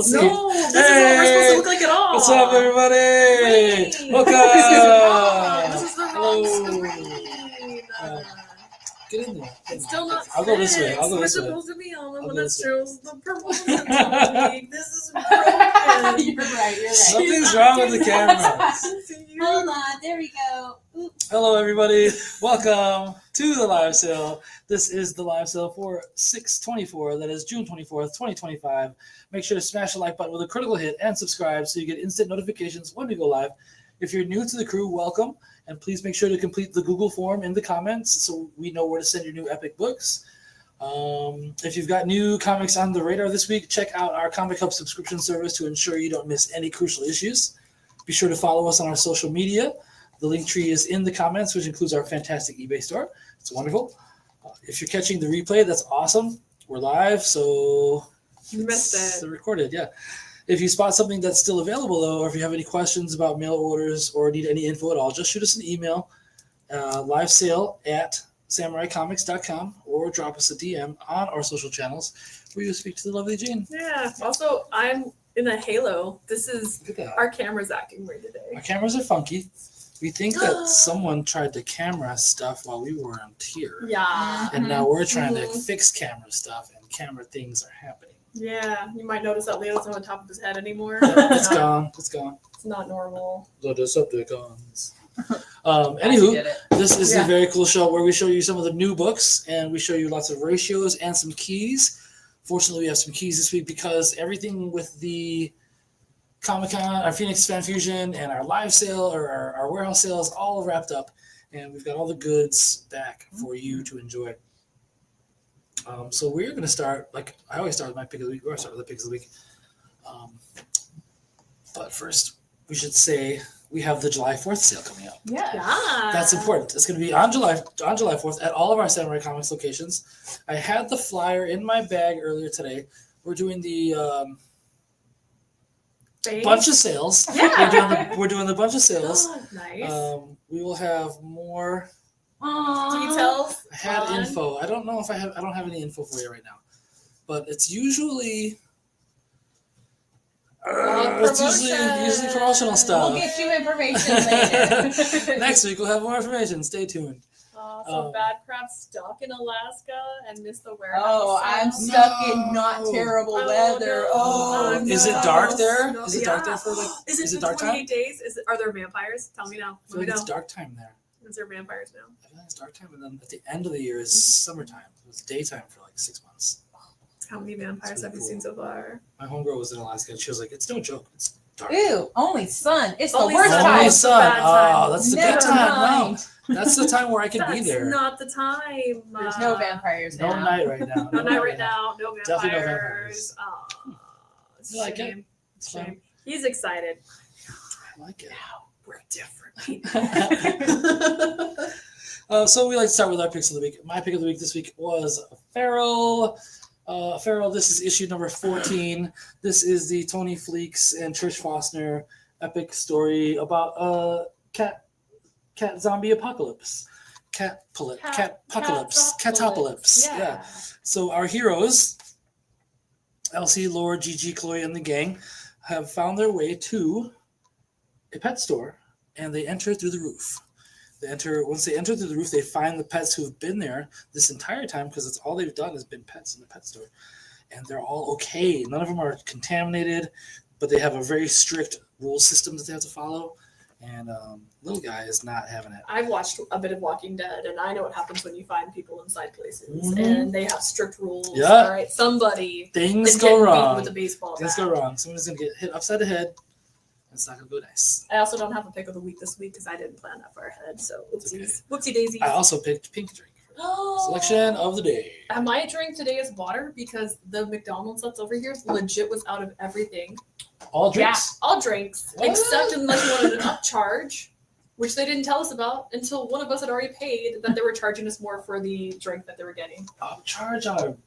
see. No, this is what we're supposed to look like at all. What's up, everybody? Wait. Welcome. This is the wrong screen. Get in there. It's still not I'll go this way. I'll go We're this way. supposed to be on the I'll one go that this way. shows the promotions all week. This is broken. You're right. Something's wrong with the camera. Hold on, there we go. Oops. Hello, everybody. Welcome to the live sale. This is the live sale for 6/24. That is June 24th, 2025. Make sure to smash the like button with a critical hit and subscribe so you get instant notifications when we go live. If you're new to the crew, welcome. And please make sure to complete the Google form in the comments so we know where to send your new epic books. If you've got new comics on the radar this week, check out our Comic Hub subscription service to ensure you don't miss any crucial issues. Be sure to follow us on our social media. The link tree is in the comments, which includes our fantastic eBay store. It's wonderful. If you're catching the replay, that's awesome. We're live, so You missed it's it. recorded, yeah. If you spot something that's still available, though, or if you have any questions about mail orders or need any info at all, just shoot us an email, livesale@samuraicomics.com, or drop us a DM on our social channels where you speak to the lovely Jean. Yeah. Also, I'm in a halo. This is Look at that. our camera's acting weird Our today. cameras are funky. We think that someone tried to camera stuff while we weren't here. Yeah. And now we're trying to Mhm. fix camera stuff, and camera things are happening. Yeah. You might notice that Leo's not on top of his head anymore. It's gone. It's gone. It's not normal. The Decepticons. Glad you Anywho, did it. this is Yeah. a very cool show where we show you some of the new books and we show you lots of ratios and some keys. Fortunately, we have some keys this week because everything with the Comic-Con, our Phoenix Fan Fusion, and our live sale or our warehouse sale is all wrapped up, and we've got all the goods back for you to enjoy. So we're going to start, like I always start with my pick of the week. We're going to start with the picks of the week. But first, we should say we have the July 4th sale coming up. Yeah. Yeah. That's important. It's going to be on July 4th at all of our Samurai Comics locations. I had the flyer in my bag earlier today. We're doing the Thanks. bunch of sales. Yeah. We're doing the bunch of sales. Oh, nice. We will have more. Details. I had on- info. I don't know if I have. I don't have any info for you right now, but it's usually. It's usually promotional stuff. We'll get you information later. Next week we'll have more information. Stay tuned. So Bad Crab's stuck in Alaska and missed the warehouse. Oh, I'm sale. stuck in not terrible Oh, weather. no. Oh, Is it no. dark there? No, Is it dark there for like? Is Is it it dark 28 time? days? Are there vampires? Tell me now. I feel Let me like it's know. dark time there. Is there vampires now? I feel like it's dark time, and then at the end of the year is summertime. It was daytime for like 6 months. How many vampires have you seen so far? My homegirl was in Alaska, and she was like, "It's no joke. It's dark." Ew, only sun. It's Only the worst sun. time. Only It's the sun. bad time. Oh, that's the Never good time. No, mind. that's the time where I can be That's there. not the time. There's no vampires No now. night right now. No night right now. No Definitely no vampires. It's a You like it? shame. It's Shame. fun. He's excited. I like it. We're different. So we like to start with our picks of the week. My pick of the week this week was Feral. Feral, this is issue number 14. This is the Tony Fleeks and Trish Fossner epic story about cat zombie apocalypse. Catopolypse. Yeah. So our heroes, Elsie, Lord, Gigi, Chloe, and the gang, have found their way to a pet store, and they enter through the roof. Once they enter through the roof, they find the pets who've been there this entire time because it's all they've done has been pets in the pet store. And they're all okay. None of them are contaminated, but they have a very strict rule system that they have to follow. And little guy is not having it. I've watched a bit of Walking Dead, and I know what happens when you find people inside places, Mhm. and they have strict rules. Yeah. All right, somebody Things is go getting beaten wrong. with a baseball Things bat. go wrong. Someone's going to get hit upside the head. It's not going to go nice. I also don't have a pick of the week this week because I didn't plan that far ahead. So oopsies, whoopsie daisies. I also picked Pink Drink for selection of the day. My drink today is water because the McDonald's that's over here legit was out of everything. All drinks? All drinks, What? except unless you wanted an upcharge, which they didn't tell us about until one of us had already paid that they were charging us more for the drink that they were getting. Charge on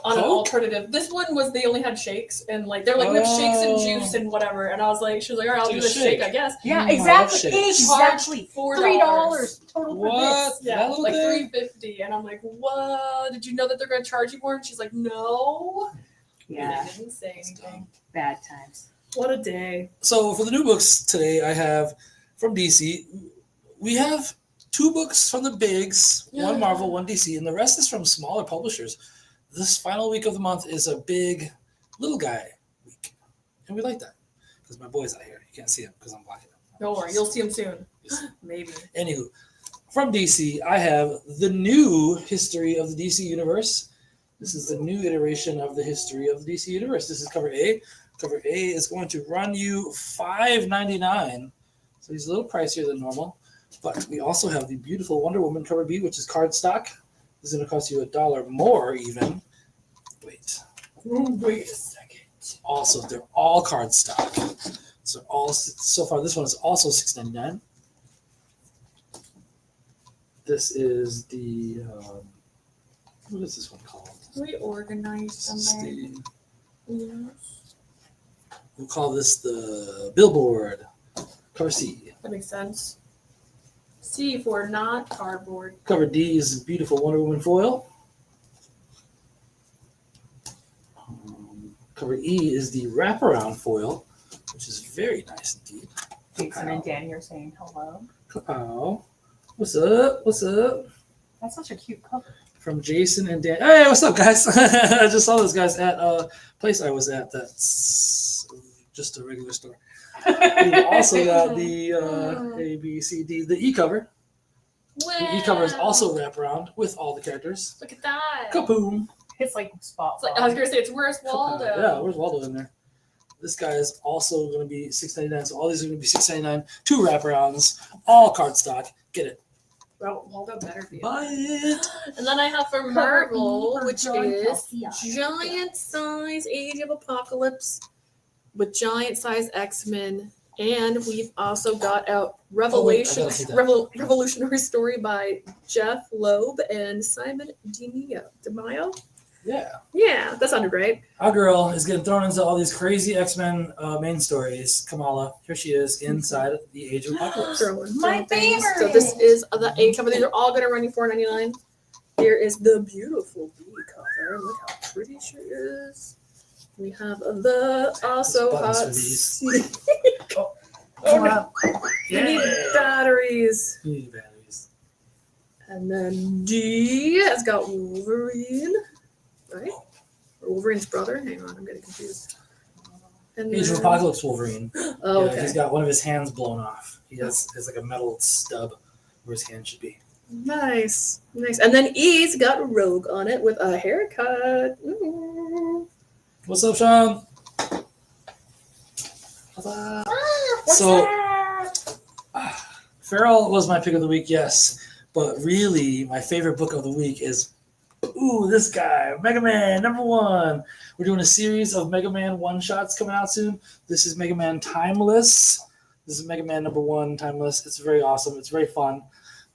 On an Coke? alternative. This one was they only had shakes and like they're like we have shakes and juice and whatever. And I was like, she was like, all right, I'll Take do a the shake, shake. I guess. Yeah, Mm, exactly. milkshake. Exactly. $4. Total for What? this. Yeah, That little like thing? $3.50. And I'm like, what? Did you know that they're gonna charge you more? And she's like, no. Yeah, They didn't say It's anything. dumb. bad times. What a day. So for the new books today, I have from DC. We have 2 books from the bigs, one Marvel, one DC, and the rest is from smaller publishers. This final week of the month is a big little guy week, and we like that because my boy's out here. You can't see him because I'm blocking him. Don't worry, you'll see him soon. Maybe. Anywho, from DC, I have the new history of the DC universe. This is the new iteration of the history of the DC universe. This is cover A. Cover A is going to run you $5.99, so he's a little pricier than normal. But we also have the beautiful Wonder Woman cover B, which is cardstock. This is going to cost you $1 more even. Wait a second. Also, they're all cardstock. So far, this one is also $6.99. This is the what is this one called? We organized somewhere. We'll call this the Billboard cover C. That makes sense. C for not cardboard. Cover D is beautiful Wonder Woman foil. Cover E is the wraparound foil, which is very nice indeed. Jason and Danny are saying hello. Oh, what's up? What's up? That's such a cute cover. From Jason and Dan. Hey, what's up, guys? I just saw those guys at a place I was at. That's just a regular store. We also got the A, B, C, D, the E cover. The E cover is also wraparound with all the characters. Look at that. Kaboom! It's like spot. It's like, I was gonna say it's Where's Waldo. Yeah, where's Waldo in there? This guy is also going to be $6.99. So all these are going to be $6.99. 2 wraparounds, all cardstock. Get it. Well, Waldo better be. Buy it. And then I have for Marvel, for which John is Calciano. giant size Age of Apocalypse with giant size X-Men. And we've also got out Revelation, see that. Revolutionary Story by Jeff Loeb and Simon DeMaio. Yeah. Yeah, that sounded right. Our girl is getting thrown into all these crazy X-Men main stories. Kamala, here she is inside the Age of Apocalypse. My things. So favorite. this is the A cover. These are all going to run you $4.99. Here is the beautiful B cover. Look how pretty she is. We have the also There's buttons hot for these. C. Oh, no. yeah. You need batteries. You need batteries. And then D has got Wolverine, right? Or Wolverine's brother. Hang on, I'm getting confused. And Age of then- Apocalypse Wolverine. Oh, Yeah, okay. he's got one of his hands blown off. He has like a metal stub where his hand should be. Nice, nice. And then E's got Rogue on it with a haircut. Ooh. What's up, Sean? So, Farrell was my pick of the week, yes. But really, my favorite book of the week is, this guy, Mega Man #1. We're doing a series of Mega Man one-shots coming out soon. This is Mega Man Timeless. This is Mega Man #1 Timeless. It's very awesome. It's very fun.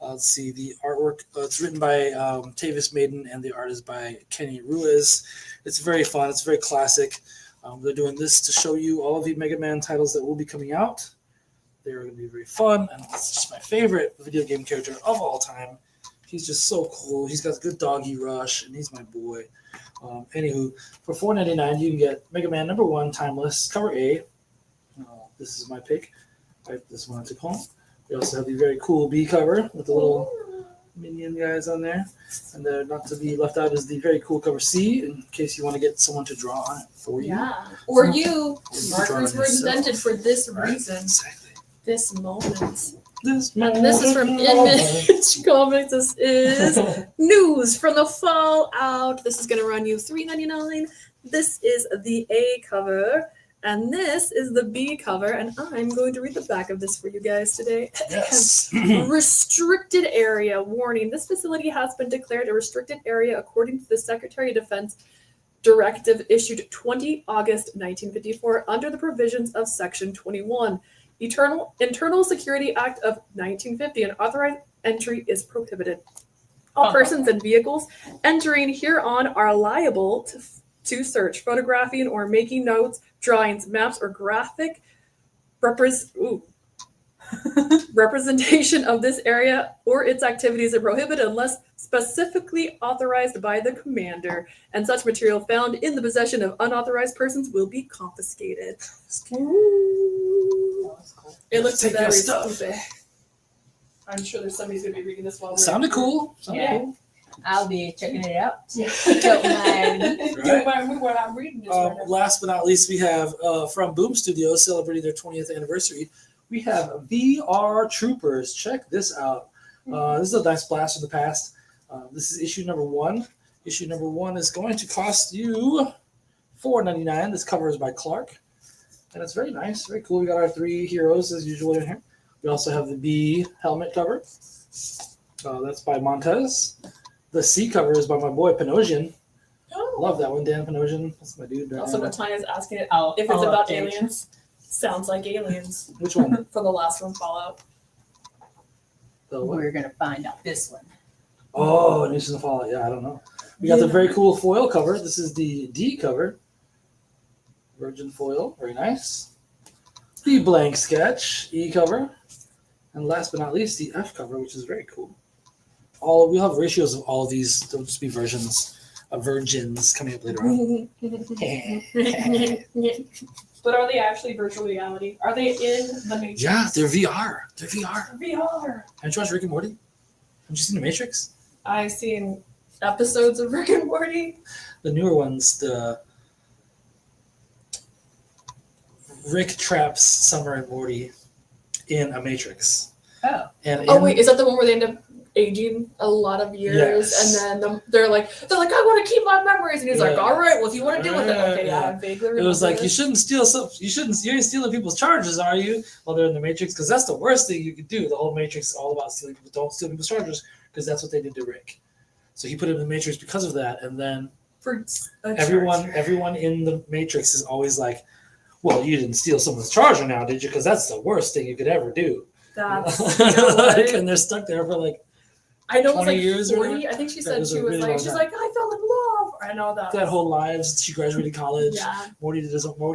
Let's see, the artwork. It's written by Tavis Maiden, and the art is by Kenny Ruiz. It's very fun. It's very classic. They're doing this to show you all of the Mega Man titles that will be coming out. They're going to be very fun, and it's just my favorite video game character of all time. He's just so cool. He's got good doggy rush, and he's my boy. Anywho, for $4.99, you can get Mega Man #1 Timeless, cover A. This is my pick. This one I took home. We also have the very cool B cover with the little minion guys on there. And not to be left out is the very cool cover C, in case you want to get someone to draw on it for you. Yeah. Or you. you draw Markers it were yourself. invented for this Right? reason. Exactly. This moment. And And this is from Image Comics. This is news from the Fallout. This is going to run you $3.99. This is the A cover. And this is the B cover. And I'm going to read the back of this for you guys today. Yes. Restricted area. Warning. This facility has been declared a restricted area according to the Secretary of Defense Directive issued 20 August 1954 under the provisions of Section 21. Internal Security Act of 1950, and authorized entry is prohibited. All persons and vehicles entering hereon are liable to search, photographing, or making notes, drawings, maps, or graphic Representation of this area or its activities are prohibited unless specifically authorized by the commander, and such material found in the possession of unauthorized persons will be confiscated. Ooh. That was cool. It looks Take your very stuff. stupid. I'm sure there's somebody's gonna be reading this while we're Sounded cool. Sounded Yeah. cool. I'll be checking it out. Yeah. Don't mind. Don't mind me while I'm reading this. right now. Last but not least, we have from Boom Studios celebrating their 20th anniversary. We have VR Troopers. Check this out. This is a nice blast from the past. This is issue number 1. Issue number 1 is going to cost you $4.99. This cover is by Clark, and it's very nice, very cool. We got our 3 heroes as usual in here. We also have the B helmet cover. That's by Montez. The C cover is by my boy Panosian. Oh. Love that one, Dan Panosian. That's my dude. Right Also, now. Natanya's asking it Oh, if it's I'll about update. aliens. Sounds like aliens Which one? from the last one, Fallout. The what? We're gonna find out this one. Oh, News in the Fallout. Yeah, I don't know. We got the very cool foil cover. This is the D cover. Virgin foil. Very nice. The blank sketch. E cover. And last but not least, the F cover, which is very cool. We'll have ratios of all of these. They'll just be versions of virgins coming up later on. But are they actually virtual reality? Are they in the Matrix? Yeah, they're VR. They're VR. VR. Haven't you watched Rick and Morty? Haven't you seen The Matrix? I've seen episodes of Rick and Morty. The newer ones, the Rick traps Summer and Morty in a Matrix. Oh. And Oh wait, is that the one where they end up aging a lot of years, Yes. and then they're like, I want to keep my memories, and he's like, Yeah. all right, well if you want to deal with it, okay, Yeah. I vaguely it remember was like, this. you shouldn't steal stuff. You ain't stealing people's charges, are you? While they're in the Matrix, because that's the worst thing you could do. The whole Matrix is all about stealing people. Don't steal people's charges, because that's what they did to Rick. So he put him in the Matrix because of that, and then For a everyone in the Matrix is always like, well, you didn't steal someone's charger now, did you? Because that's the worst thing you could ever do. That's Like, and they're stuck there for like I know it was 20 like years or 40. I think she That said was she a was really like, long she's time. like, I fell in love. I know that. that whole lives. She graduated college. Yeah, Morty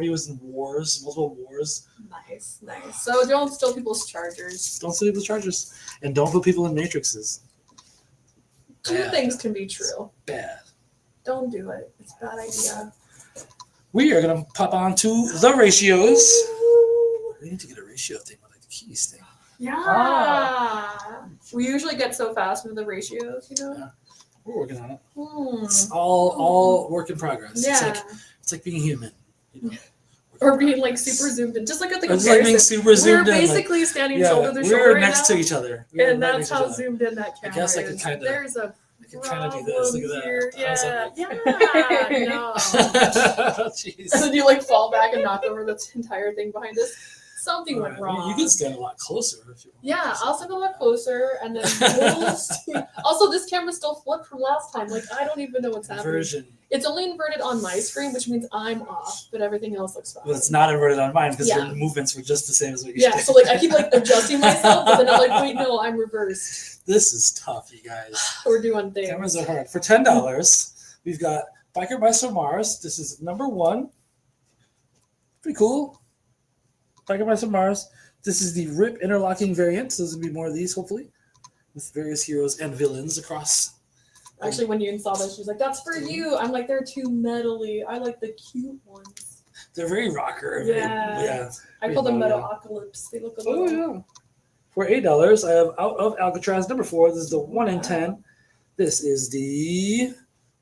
was in wars, multiple wars. nice. So don't steal people's chargers. Don't steal people's chargers, and don't put people in matrices. Two Bad. things can be true. Bad. Don't do it. It's a bad idea. We are gonna pop on to the ratios. Ooh. We need to get a ratio thing with like the keys thing. Yeah. Ah. We usually get so fast with the ratios, you know? Yeah. We're working on it. Hmm. It's all work in progress. Yeah. It's like being human. You know? Or being like super zoomed in. Just like at the It's like being comparison. super We're zoomed in. Like, basically standing yeah, shoulder to shoulder we're right next now, to each other. We're and right that's next to how each other. zoomed in that camera guess I could is. kinda- There's a I can kind of do this. Look problem at here. that. I was like, Yeah, no. Jeez. And then you like fall back and knock over the entire thing behind us. Something went Alright, wrong. You can stand a lot closer if you want. Yeah, I'll stand a lot closer, and then we'll see. Also, this camera's still flipped from last time. Like, I don't even know what's happening. Version. It's only inverted on my screen, which means I'm off, but everything else looks fine. Well, it's not inverted on mine because Yeah. your movements were just the same as what you Yeah, did. so like I keep like adjusting myself, but then I'm like, wait, no, I'm reversed. This is tough, you guys. We're doing things. Cameras are hard. For $10, we've got Biker Bicycle Mars. This is number 1. Pretty cool. Biker Bicycle Mars. This is the RIP interlocking variant. So there's going to be more of these, hopefully, with various heroes and villains across. Actually, when you install this, she's like, that's for you. I'm like, they're too metally. I like the cute ones. They're very rocker. Yeah. Yeah. I call them Yeah. Metalocalypse. They look a little. Oh, yeah. For $8, I have Out of Alcatraz number 4. This is the 1 in 10. This is the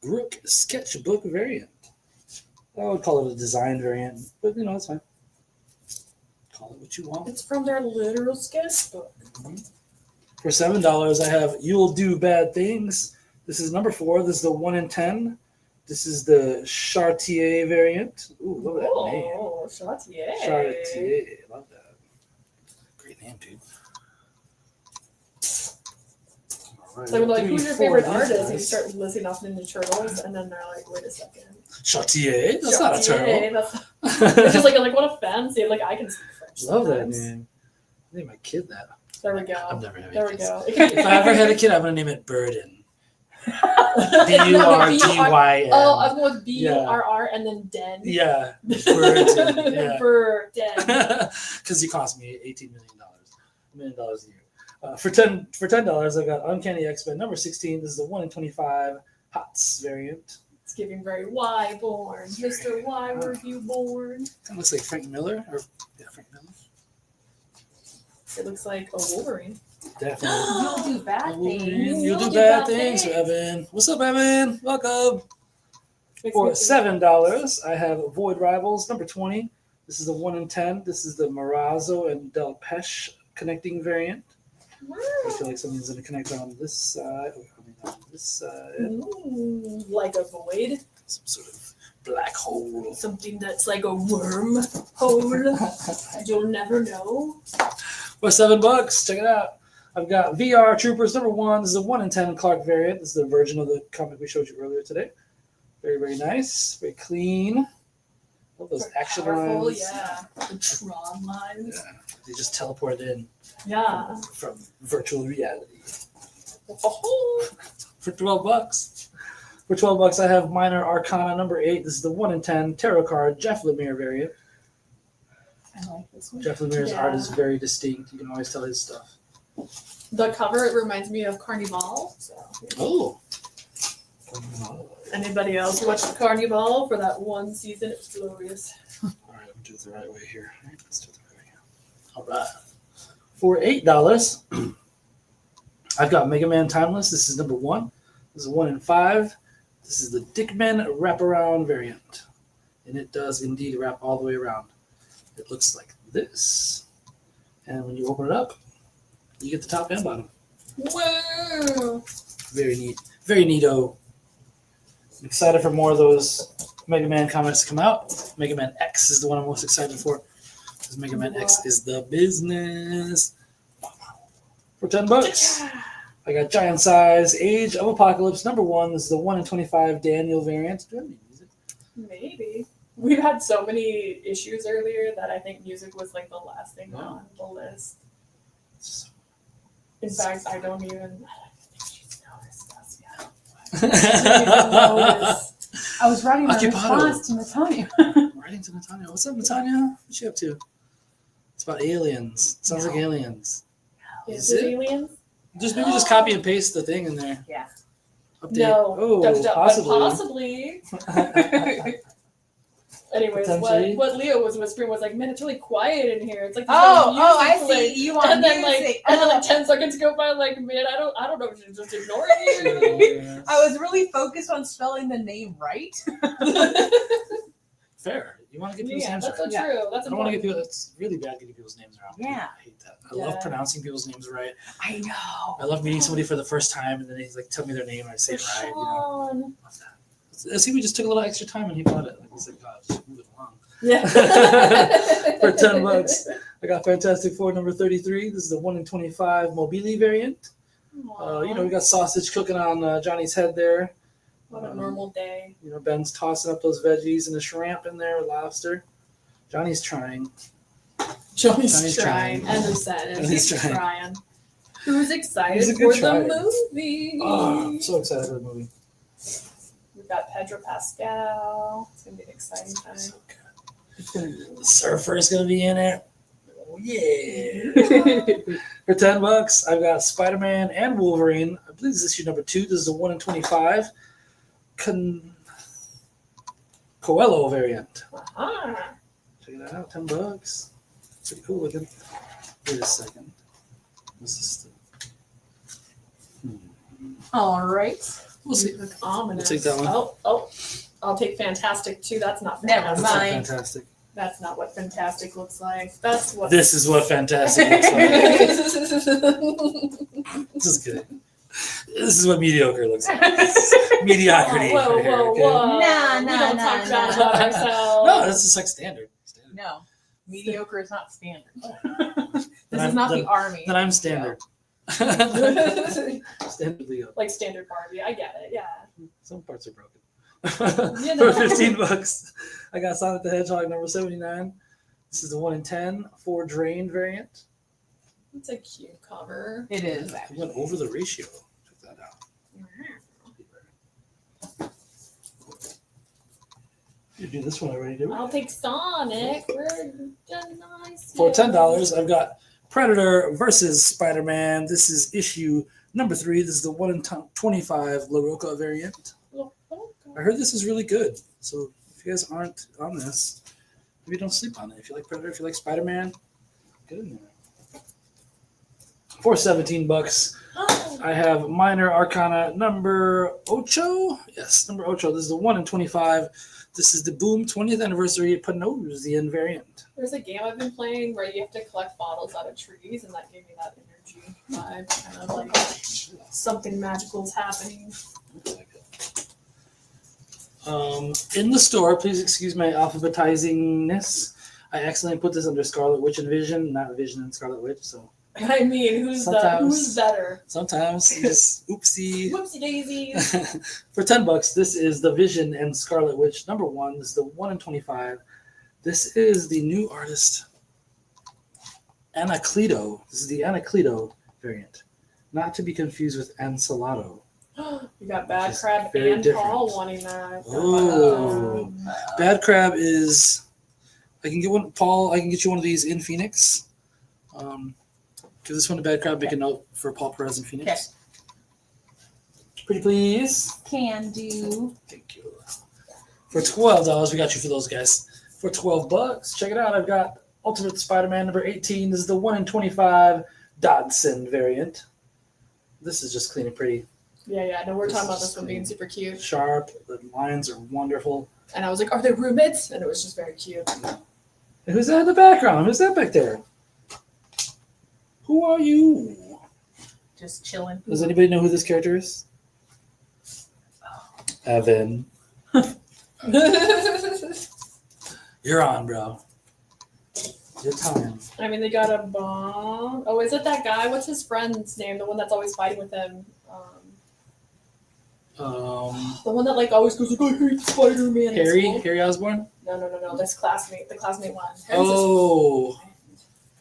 Grook sketchbook variant. I would call it a design variant, but you know, it's fine. Call it what you want. It's from their literal sketchbook. For $7, I have You'll Do Bad Things. This is number 4. This is the 1 in 10. This is the Chartier variant. Ooh, love that name. Oh, Chartier. Chartier. Love that. Great name, dude. All right, So I'm like, three, who's your four favorite of these artist? And you guys. start listing off Ninja Turtles, and then they're like, wait a second. Chartier? That's not a turtle. It's just like what a fancy. Like I can speak French. Love that sometimes. name. I name my kid that. There we I'm go. never having There we kids. go. If I ever had a kid, I'm gonna name it Burden. No, B-U-R-D-Y-N. Oh, I was going with Yeah. B-R-R and then Den. Yeah, Burden. Yeah. Burden. Because he cost me $18 million. $1 million a year. For $10, I've got Uncanny X-Men number 16. This is the 1 in 25 HOTS variant. It's giving very why born. Mr. Why were you born? That looks like Frank Miller. Frank Miller. It looks like a Wolverine. Definitely. You'll do bad things. You'll do bad things, Evan. What's up, Evan? Welcome. For $7, I have Void Rivals number 20. This is the 1 in 10. This is the Marazzo and Del Pesh connecting variant. I feel like something's going to connect on this side. On this side. Ooh, like a void. Some sort of black hole. Something that's like a worm hole. You'll never know. For $7, check it out. I've got VR Troopers number 1. This is a 1 in 10 Clark variant. This is the version of the comic we showed you earlier today. Very, very nice. Very clean. Love those action Powerful, lines. yeah. The Tron lines. Yeah. They just teleported in Yeah. from virtual reality. Oh. For $12. For $12, I have Minor Arcana number 8. This is the 1 in 10 tarot card Jeff Lemire variant. I like this one. Jeff Lemire's Yeah. art is very distinct. You can always tell his stuff. The cover, it reminds me of Carnival. So. Oh. Anybody else watch the Carnival for that one season? It was glorious. All right, we'll do it the right way here. All right, let's do it the right way here. All right. For $8, I've got Mega Man Timeless. This is number 1. This is 1 in 5. This is the Dickman Wraparound variant. And it does indeed wrap all the way around. It looks like this. And when you open it up, you get the top and bottom. Whoa! Very neat. Very neato. I'm excited for more of those Mega Man comics to come out. Mega Man X is the one I'm most excited for. Because Mega Man X is the business. For $10, I got Giant Size Age of Apocalypse number 1. This is the 1 in 25 Daniel variant. Do you have any music? Maybe. We've had so many issues earlier that I think music was like the last thing on the list. In fact, I don't even think she's noticed us yet. I was writing my Occupado. response to Natalia. Writing to Natanya. What's up, Natanya? What's she up to? It's about aliens. It sounds like aliens. Is it aliens? Maybe just copy and paste the thing in there. Yeah. Update. No. Oh, Possibly. Anyways, Potentially. what Leo was whispering was like, man, it's really quiet in here. It's like I music see. playing." You want And then music. and then like 10 seconds go by, like, man, I don't know if she's just ignoring you. I was really focused on spelling the name right. Fair. You want to get people's Yeah, names that's right. so true. That's I don't want to important. get people. It's really bad getting people's names wrong. Yeah. I hate that. I love Yeah. pronouncing people's names right. I know. I love meeting somebody for the first time and then they like tell me their name and I say it right. You know, Sean. love that. I see. We just took a little extra time and he got it. Like he's like, God, just move it along. Yeah. For $10, I got Fantastic Four number 33. This is the 1 in 25 Mobili variant. We got sausage cooking on Johnny's head there. What a normal day. Ben's tossing up those veggies and the shrimp in there, lobster. Johnny's trying. Johnny's trying. trying. And upset. And he's trying. trying. Who's excited He's a for good the try. movie? Oh, I'm so excited for the movie. We've got Pedro Pascal. It's going to be an exciting time. So good. The surfer's gonna be in it. Oh yeah. For $10, I've got Spider-Man and Wolverine. I believe this is issue number 2. This is a 1 in 25 Coelho variant. Uh-huh. Check it out, $10. Pretty cool looking. Wait a second. What's this thing? All right. We'll see. Look ominous. We'll take that one. Oh, I'll take Fantastic too. That's not Never fantastic. That's mind. fantastic. That's not what Fantastic looks like. That's what. This is what fantastic looks like. Just kidding. This is what mediocre looks like. Mediocrity. Whoa, right here, whoa, okay? whoa. Nah, We nah, don't nah, talk nah. bad about ourselves. No, this is like standard. No, mediocre is not standard. Then This I'm- is not then- the army. Then I'm standard. Standard Leo. Like standard Barbie. I get it. Yeah. Some parts are broken. You know. For $15, I got Sonic the Hedgehog number 79. This is the 1 in 10 4 drained variant. It's a cute cover. It is. I went over the ratio. Check that out. You do this one already, did we? I'll take Sonic. We're nice. For $10, I've got Predator versus Spider-Man. This is issue number 3. This is the 1 in 25 LaRocca variant. I heard this is really good. So if you guys aren't on this, maybe don't sleep on it. If you like Predator, if you like Spider-Man, get in there. For $17, I have Minor Arcana number 8. Yes, number 8. This is the 1 in 25. This is the Boom 20th Anniversary Panosian variant. There's a game I've been playing where you have to collect bottles out of trees, and that gave me that energy vibe. Kind of like something magical is happening. In the store, please excuse my alphabetizingness. I accidentally put this under Scarlet Witch and Vision, not Vision and Scarlet Witch. So I mean, who's better? Sometimes just oopsie. Whoopsie daisies. For $10, this is the Vision and Scarlet Witch number 1. This is the 1 in 25. This is the new artist, Anacleto. This is the Anacleto variant, not to be confused with Encelado. You got Bad Crab very and different. Paul wanting that. Oh, Bad Crab is. I can get one. Paul, I can get you one of these in Phoenix. Give this one to Bad Crab. Make a note for Paul Perez in Phoenix. Pretty please. Can do. Thank you. For $12, we got you for those guys. For $12, check it out. I've got Ultimate Spider-Man number 18. This is the 1 in 25 Dodson variant. This is just clean and pretty. Yeah. No, we're This talking about is this one being super cute. Sharp. The lines are wonderful. And I was like, are they roommates? And it was just very cute. And who's that in the background? Who's that back there? Who are you? Just chilling. Does anybody know who this character is? Evan. You're on, bro. Your time. I mean, they got a bomb. Oh, is it that guy? What's his friend's name? The one that's always fighting with him. The one that like always goes like, I hate Spider-Man. Harry Osborn? No. This classmate. The classmate one. Oh.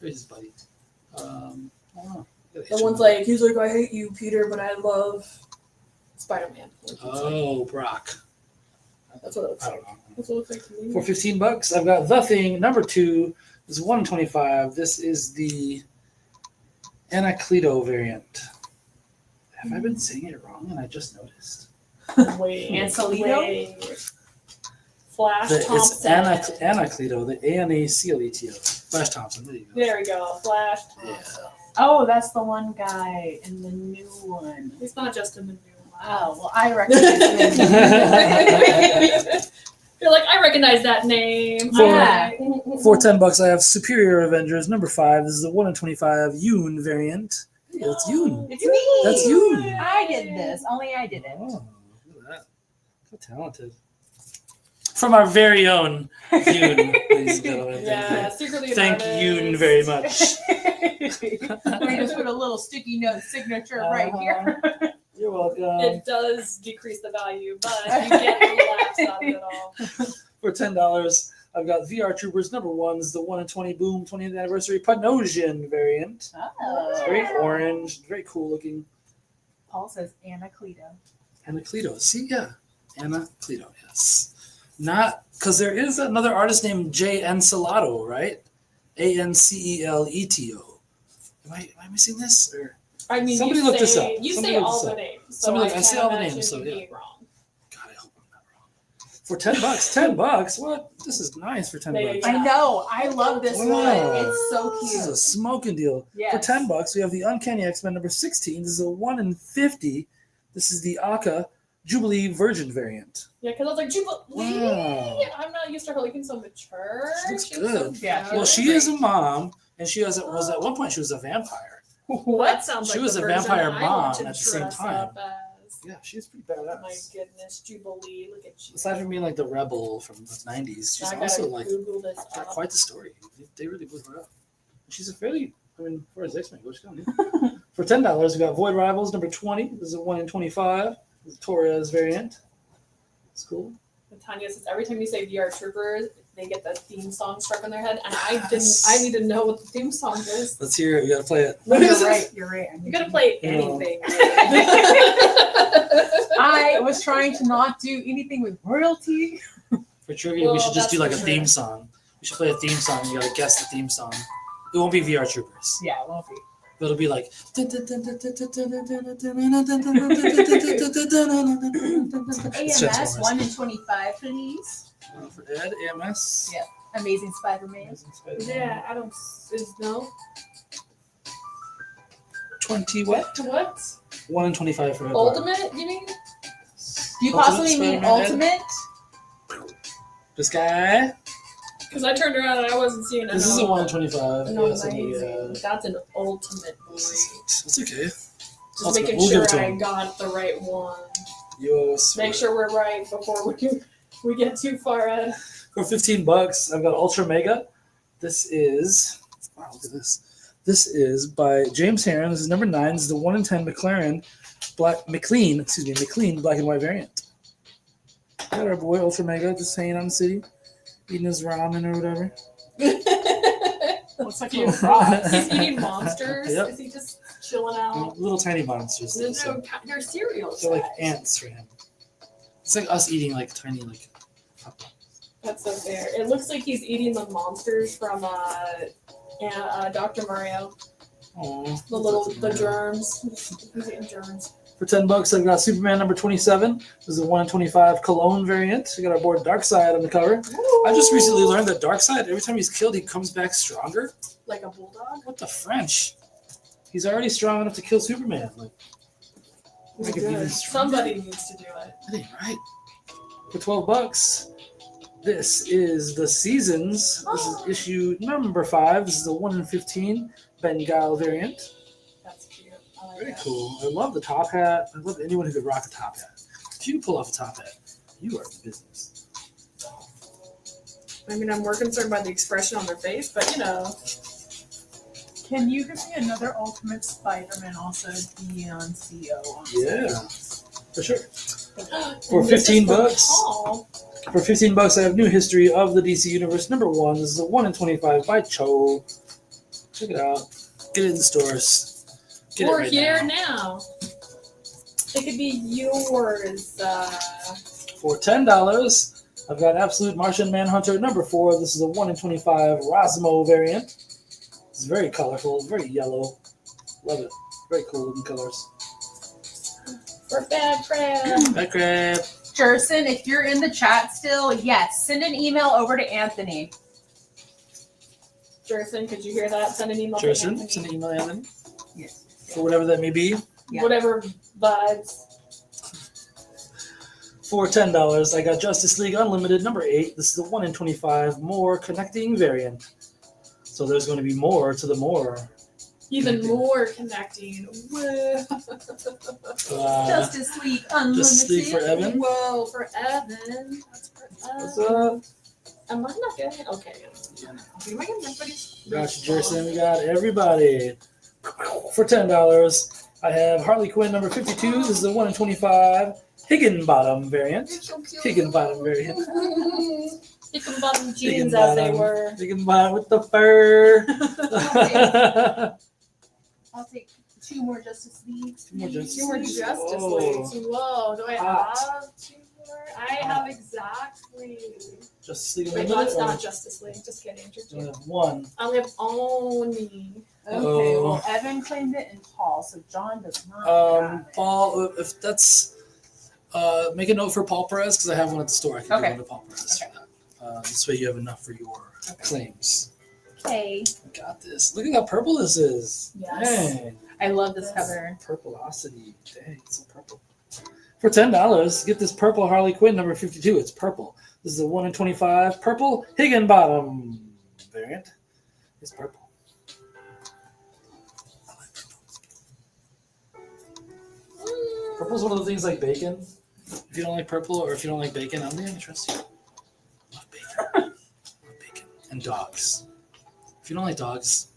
Who's his buddy? I don't know. The one's like, he's like, I hate you, Peter, but I love Spider-Man. Oh, Brock. That's what it looks I like. don't know. That's what it looks like to me. For $15, I've got The Thing number 2. This is 1 in 25. This is the Anacleto variant. Have I been saying it wrong and I just noticed? Wait. Ancelito? Flash It's Thompson. Anacleto, the Anacleto. Flash Thompson. There you go. There we go. Flash Thompson. Oh, that's the one guy in the new one. He's not just in the new one. Oh, well, I recognize him. You're like, I recognize that name. Yeah. For $10, I have Superior Avengers number 5. This is the 1 in 25 Yoon variant. Hey, that's Yoon. It's me. That's Yoon. I did this. Only I did it. Oh, look at that. So talented. From our very own Yoon, ladies and gentlemen. Yeah, secretly Thank Yoon very much. We just put a little sticky note signature right here. You're welcome. It does decrease the value, but you get the laughs out of it all. For $10, I've got VR Troopers number 1. This is the 1 in 20 Boom 20th Anniversary Panosian variant. It's very orange, very cool looking. Paul says Anacleto. Anacleto. See, yeah. Anacleto, yes. Not, because there is another artist named Jay Encelado, right? Anceleto. Am I missing this? Or I mean, somebody you look say, this up. You Somebody say look all this the up. names. So Somebody- I say can't all the imagine names, so you yeah. being wrong. God, I hope I'm not wrong. For $10, $10. What? This is nice for $10. Yeah. I know. I love this Wow. one. It's so This is a cute. smoking deal. Yes. For $10, we have the Uncanny X-Men number 16. This is a 1 in 50. This is the Aka Jubilee Virgin variant. Yeah, because I was like, Jubilee. Wow. I'm not used to her looking so mature. She looks was so good. Yeah, Well, she is a mom, and she was at one point she was a vampire. That sounds She like was the a version vampire I mom want to at the same dress time. up as. Yeah, she's pretty My badass. goodness, Jubilee, look at you. Aside from being like the rebel from the 90s, she's I gotta also like Google this got up. quite the story. They really blew her up. She's a fairly, I mean, for as X-Men goes, she's down here. For $10, we got Void Rivals number 20. This is a 1 in 25. The Torres variant. It's cool. And Tanya says every time you say VR Troopers, they get the theme song stuck in their head, and Yes. I need to know what the theme song is. Let's hear it. We gotta play it. You're right. You're right. You gotta play Yeah. anything. I was trying to not do anything with royalty. For trivia, we Well, should just do that's like a for theme sure. song. We should play a theme song. You gotta guess the theme song. It won't be VR Troopers. Yeah, it won't be. But it'll be like. AMS 1 in 25, please. For Ed, AMS. Yeah. Amazing Spider-Man. Amazing Spider-Man. Yeah, Adams is no. 20 what? What? 1 in 25 for Ed. Ultimate, you mean? Do you Ultimate possibly mean Spider-Man, Ultimate? This guy. Because I turned around and I wasn't seeing it. This is a 1 in 25. No, Yes, amazing. That's an ultimate boy. That's okay. Just Ultimate. making We'll give sure it to I him. got the right one. Yes. Make sure we're right before we get too far ahead. For $15, I've got Ultra Mega. This is wow. Look at this. This is by James Heron. This is number 9. This is the 1 in 10 McLaren McLean black and white variant. Got our boy Ultra Mega just hanging out in the city, eating his ramen or whatever. Looks like a little frog. He's eating monsters. Yep. Is he just chilling out? Little tiny monsters. They're cereals. They're like ants for him. It's like us eating like tiny like. That's so fair. It looks like he's eating the monsters from Dr. Mario. Oh, The germs. He's eating germs. For $10, I've got Superman number 27. This is a 1 in 25 Cologne variant. We got our boy Darkseid on the cover. I just recently learned that Darkseid, every time he's killed, he comes back stronger. Like a bulldog? What the French? He's already strong enough to kill Superman. Like, make him even stronger. Somebody needs to do it. That ain't right. For $12, this is the Seasons. This is issue number 5. This is a 1 in 15 Bengal variant. That's cute. I like Very that. cool. I love the top hat. I love anyone who could rock a top hat. If you can pull off a top hat, you are in business. I mean, I'm more concerned by the expression on their face, but you know. Can you give me another Ultimate Spider-Man also beyond CO? Yeah, for sure. For And this is $15, Paul. for $15, I have New History of the DC Universe number 1. This is a 1 in 25 by Cho. Check it out. Get it in the stores. Get it We're right here now. now. It could be yours. For $10, I've got Absolute Martian Manhunter number 4. This is a 1 in 25 Rosmo variant. It's very colorful, very yellow. Love it. Very cool looking colors. For Bad Crab. Bad Crab. Jerson, if you're in the chat still, yes, send an email over to Anthony. Jerson, could you hear that? Send an email to Jerson, Anthony. send an email, Anthony. Yes. For whatever that may be. Yeah. Whatever vibes. For $10, I got Justice League Unlimited number 8. This is the 1 in 25 more connecting variant. So there's going to be more to the more. Even more connecting. Whoa. Justice League Unlimited. Justice League for Evan. Whoa, for Evan. That's for What's Evan. up? Am I not getting it? Okay. Am I getting everybody's? We got you, Jerson. We got everybody. For $10, I have Harley Quinn number 52. This is the 1 in 25 Higginbottom variant. So cute. Higginbottom variant. Higginbottom jeans as they were. Higginbottom with the fur. I'll take 2 more Justice Leagues. Two more Justice Two more Leagues. Justice Whoa. Leagues. Whoa, do I Hot. have 2 more? I have exactly. Justice League Wait, Unlimited. no, it's or not Justice League. Just kidding. Just you kidding. have 1. I only have only. Okay, Oh. well, Evan claimed it and Paul, so John does not. have it. Paul, if that's make a note for Paul Perez because I have one at the store. I can Okay. give one to Paul Perez. Okay. For that. This way you have enough for your claims. Okay. I got this. Look at how purple this is. Yes. Dang. I love this Yes. cover. Purpleosity. Dang, it's so purple. For $10, get this purple Harley Quinn number 52. It's purple. This is a 1 in 25 purple Higginbottom variant. It's purple. I like purple. Purple's one of the things like bacon. If you don't like purple or if you don't like bacon, I'm not going to trust you. Love bacon. Love bacon. And dogs. If you don't like dogs,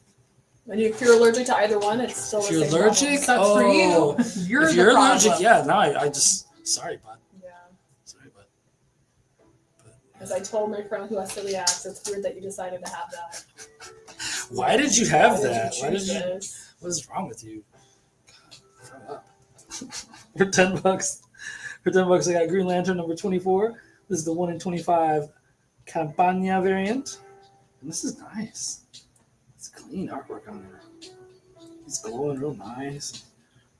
And if you're allergic to either one, it's still if the you're same allergic, Sucks for you. You're if the you're problem. allergic, yeah, no, I just, sorry, bud. problem. Yeah. Sorry, bud. As I told my friend who has celiac, it's weird that you decided to have that. Why did you have Why that? Why did choose you? this? What is wrong with you? God, grow up. For $10, I got Green Lantern number 24. This is the 1 in 25 Campagna variant, and this is nice. It's clean. clean artwork on there. It's glowing real nice.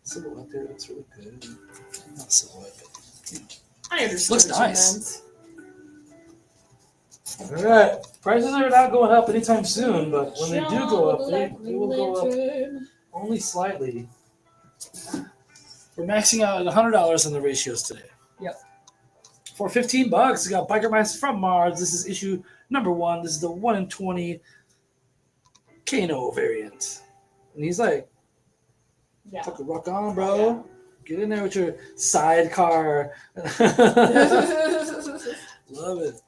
Silhouette there looks really good. Not silhouette, but I understand. Looks what you nice. meant. all right. Prices are not going up anytime soon, but when they do go up, they will go up only slightly. We're maxing out at $100 on the ratios today. Yep. For $15, we got Biker Mice from Mars. This is issue number 1. This is the 1 in 20 Kano variant. And he's like, Yeah. fucking rock on, bro. Get in there with your sidecar. Love it.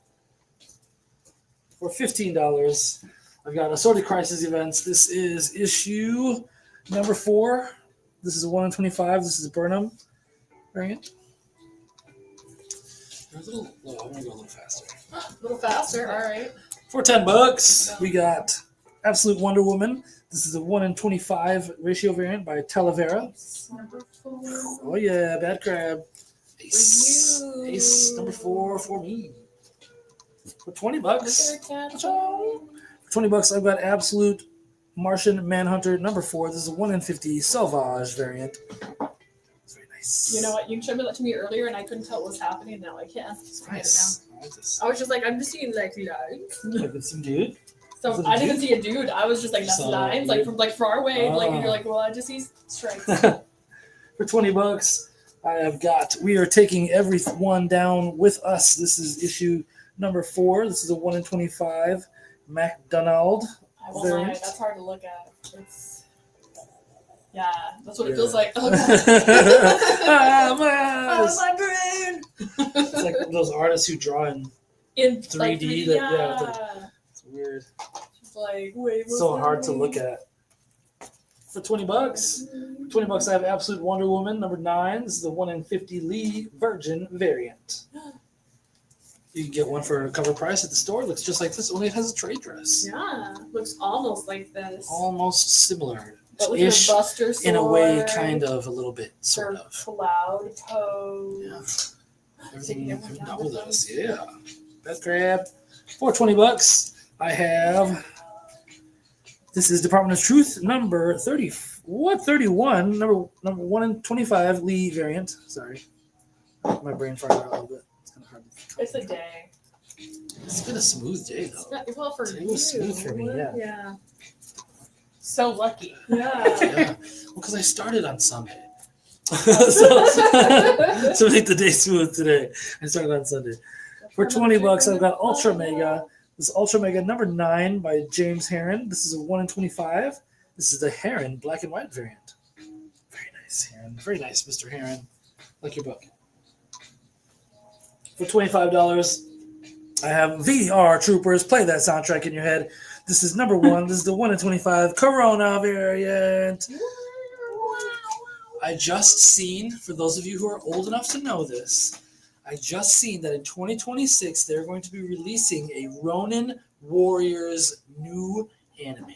For $15, I've got Assorted Crisis Events. This is issue number 4. This is a 1 in 25. This is a Burnham variant. I'm going to go a little faster. A little faster, all right. For $10, we got Absolute Wonder Woman. This is a 1 in 25 ratio variant by Talavera. Number 4. Oh yeah, Bad Crab. Ace. For you. Ace number 4 for me. For $20. For $20, I've got Absolute Martian Manhunter number 4. This is a 1 in 50 Sauvage variant. It's very nice. You know what? You showed me that to me earlier, and I couldn't tell what was happening. Now I can. It's I get it nice. I like this. now. I was just like, I'm just seeing like lines. Look at some dude. So Is it a I didn't dude? see a dude. I was just like, that's So lines, like from like far away. Like Ah. you're like, well, I just see stripes. For $20, I have got We Are Taking Everyone Down With Us. This is issue number 4. This is a 1 in 25 MacDonald. I won't lie, Variant. that's hard to look at. It's that's what it Yeah. feels like. Oh, Ah, God. Miles! my brain. It's like those artists who draw in In 3D, like, that- it's weird. It's like, wait, what's So that hard to mean? look at. For $20, $20, I have Absolute Wonder Woman number 9. This is the 1 in 50 Lee Virgin variant. You can get one for a cover price at the store. It looks just like this, only it has a trade dress. Yeah, looks almost like this. Almost similar. But with your Ish, Buster sword. in a way, kind of, a little bit, sort her of. cloud pose. Yeah. Everything Taking everyone down down with with us. Yeah. Best grab. For $20, I have. This is Department of Truth number 31. Number 1 in 25 Lee variant. Sorry. My brain farted out a little bit. It's kind of hard to It's a day. It's been a smooth day, though. Well, for Today you. was smooth for me, yeah. Yeah. So lucky. Yeah. Yeah. Well, because I started on Sunday. so make the day smooth today. I started on Sunday. For $20, I've got Ultra Mega. This is Ultra Mega number 9 by James Heron. This is a 1 in 25. This is the Heron black and white variant. Very nice, Heron. Very nice, Mr. Heron. Like your book. For $25, I have VR Troopers. Play that soundtrack in your head. This is number 1. This is the 1 in 25 Corona variant. I just seen, for those of you who are old enough to know this, I just seen that in 2026 they're going to be releasing a Ronin Warriors new anime.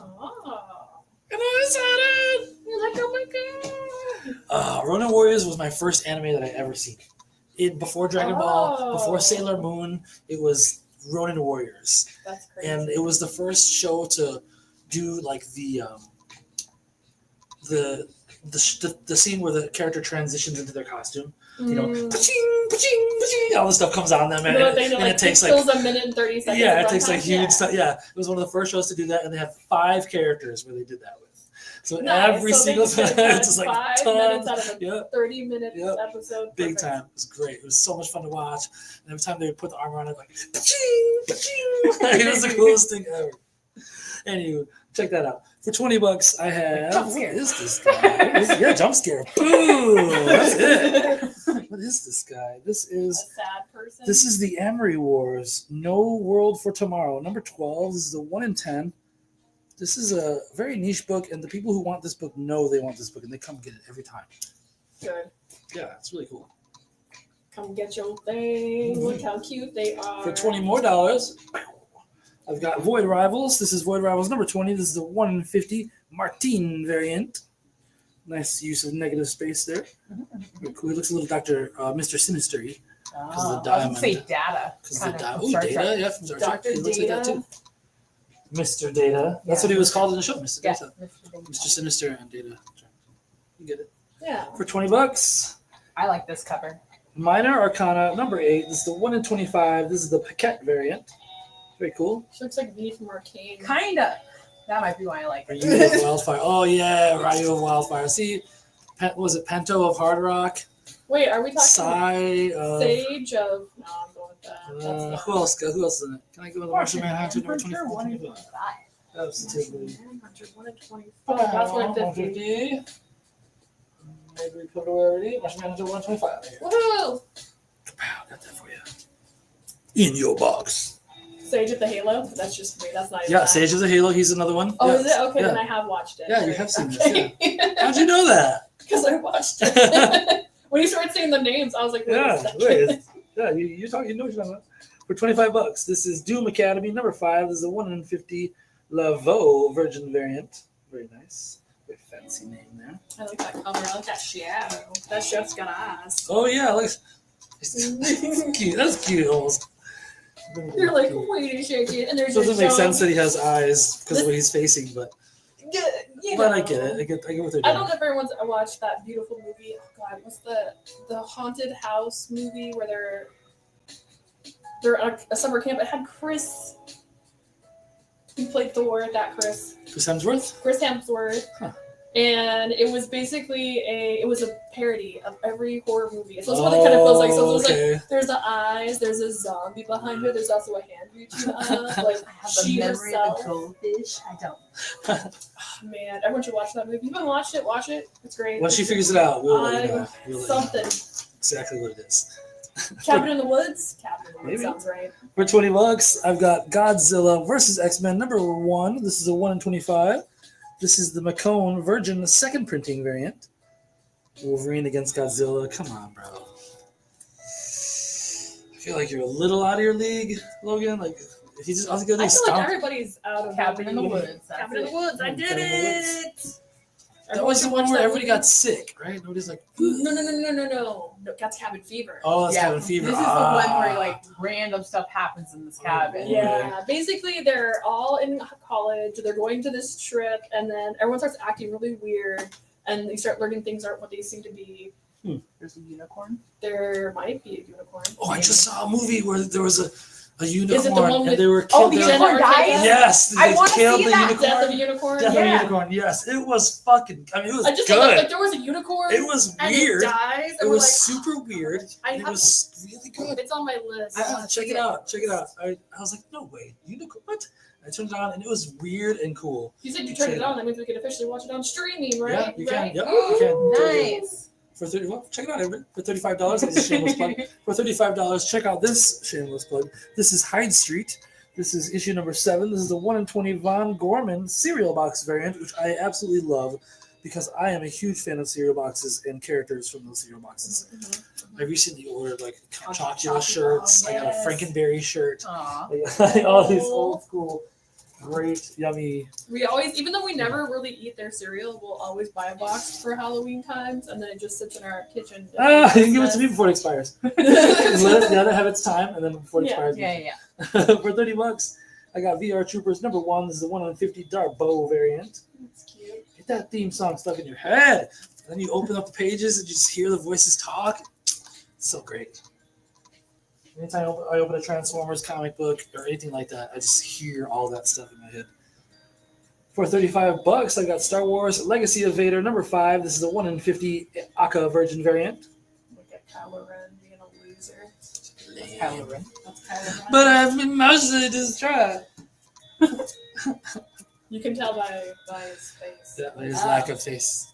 Oh. And I said it! You're like, oh my god. Ronin Warriors was my first anime that I ever seen. Before Dragon Ball, before Sailor Moon, it was Ronin Warriors. That's crazy. And it was the first show to do like the scene where the character transitions into their costume. You know, pa-ching, pa-ching, pa-ching, all this stuff comes on them, and it takes like a minute and 30 seconds. yeah, it takes like huge stuff. Yeah, it was one of the first shows to do that, and they have 5 characters where they did that with. So every single time, it's just like 5 tons. minutes out of a Yeah, 30-minute Yep. episode. big Perfect. time. It was great. It was so much fun to watch. And every time they would put the armor on, it like pa-ching, pa-ching. It was the coolest thing ever. Anyway, check that out. For $20, I have. Jump What scare. is this guy? Yeah, jump scare. Boom! That's it. What is this guy? This A is sad person. this is the Amory Wars. No World for Tomorrow. Number 12. This is a 1 in 10. This is a very niche book, and the people who want this book know they want this book, and they come get it every time. Good. Yeah, it's really cool. Come get your thing. Look how cute they are. For $20 more, I've got Void Rivals. This is Void Rivals number 20. This is the 1 in 50 Martine variant. Nice use of negative space there. Very cool. He looks a little Mr. Sinister-y. Oh, the I was gonna say diamond. Data. Because Kind the of Ooh, Star Data, Trek. yeah, from Star Trek. Dr. He looks like that Data. too. Mr. Data. That's Yeah. what he was called in the show, Mr. Yeah, Data. Mr. Data. Mr. Sinister and Data. You get it. Yeah. For $20. I like this cover. Minor Arcana number 8. This is the 1 in 25. This is the Paquette variant. Very cool. She looks like V from Arcane. Kinda. That might be why I like it. Ryu of Wildfire. Oh yeah, Ryu of Wildfire. See, was it Pento of Hard Rock? Wait, are we talking Sai of. Sage of? No, I'm going with that. That's Who else? Who else is in it? Can I go with the Martian Manhunter number Hunter 24? 1 in 25. Absolutely. Manhunter 1 in 25. That's 150. 150. Maybe we put it already. Martian Manhunter 125. Here. Woohoo! Kapow, got that for you. In your box. Sage of the Halo. That's just me. That's not even Yeah, that. Sage of the Halo. He's another one. Oh, yeah. is it? Okay, Yeah. then I have watched it. Yeah, you have seen this. Okay. How'd you know that? Because I watched it. When you started saying the names, I was like, wait a Yeah, second. wait. Yeah, you talk. You know what you're talking about. For $25, this is Doom Academy number 5. This is the 1 in 50 Laveau Virgin variant. Very nice. Very fancy name there. I like that cover. I like that shadow. That chef's got eyes. Oh yeah, look. It's cute. That's cute almost. You're like, wait a second. And there's It doesn't your make sense song. that he has eyes because of what he's facing, but You but I know. get it. I get what they're I doing. don't know if everyone's watched that beautiful movie. Oh God, what's the haunted house movie where they're at a summer camp? It had Chris. Who played Thor? That Chris. Chris Hemsworth? Chris Hemsworth. Huh. And it was basically it was a parody of every horror movie. So it's what it kind of feels like. So it was like there's the eyes, there's a zombie behind her, there's also a hand reaching up. Like I have she the memory of herself. a goldfish. I don't. Man, everyone should watch that movie. You haven't watched it? Watch it. It's great. Once she figures it out, we'll let you know. We'll let you know Something. exactly what it is. Cabin in the Woods. Cabin in the Woods Maybe. sounds right. For $20, I've got Godzilla versus X-Men number 1. This is a 1 in 25. This is the Macone Virgin second printing variant. Wolverine against Godzilla. Come on, bro. I feel like you're a little out of your league, Logan. Like, if you just, I was gonna I feel stomp. like everybody's out of Cabin in the league. Woods. That's Cabin in the it. Woods. I did Cabin in the it. That was the one where everybody got sick, right? Nobody's like, No. That's Cabin Fever. oh, that's Yeah, Cabin Fever. This is the one where like random stuff happens in this cabin. Okay. Yeah, basically they're all in college. They're going to this trip, and then everyone starts acting really weird, and they start learning things aren't what they seem to be. There's a unicorn. There might be a unicorn. Oh, I just saw a movie where there was a unicorn one and with- they were Oh, killed. the they- unicorn dies? Yes, I they wanna killed see the that. unicorn. Death of a Unicorn. Death of Yeah. a Unicorn. Yes, it was fucking. I mean, it was I just thought good. like there was a unicorn. It was and weird. it dies. It And we're was like, super oh, weird. I And it have- was really good. It's on my list. Check it out. Check it out. I was like, no way, unicorn. What? I turned it on and it was weird and cool. You said you turned it on. That means we could officially watch it on streaming, right? Yeah, you can. Right? Yep, you can. Nice. For 30, well, check it out, everybody. For $35, that's a shameless plug. For $35, check out this shameless plug. This is Hyde Street. This is issue number 7. This is the 1 in 20 Von Gorman cereal box variant, which I absolutely love because I am a huge fan of cereal boxes and characters from those cereal boxes. I recently ordered like Chocula shirts. I got a Yes. Frankenberry shirt. Aw. Like, all these old school, great, yummy. We always, even though we never really eat their cereal, we'll always buy a box for Halloween times, and then it just sits in our kitchen. Ah, you can give it to me before it expires. Let it have its time, and then before it Yeah. expires. Yeah. For $30, I got VR Troopers number 1. This is the 1 in 50 Darbo variant. It's cute. Get that theme song stuck in your head. And then you open up the pages and you just hear the voices talk. It's so great. Anytime I open a Transformers comic book or anything like that, I just hear all that stuff in my head. For $35, I got Star Wars Legacy of Vader number 5. This is the 1 in 50 Aka Virgin variant. Look at Kylo Ren being a loser. Kylo Ren. That's Kylo Ren. But I've been mostly just try. You can tell by his face. That his lack of face.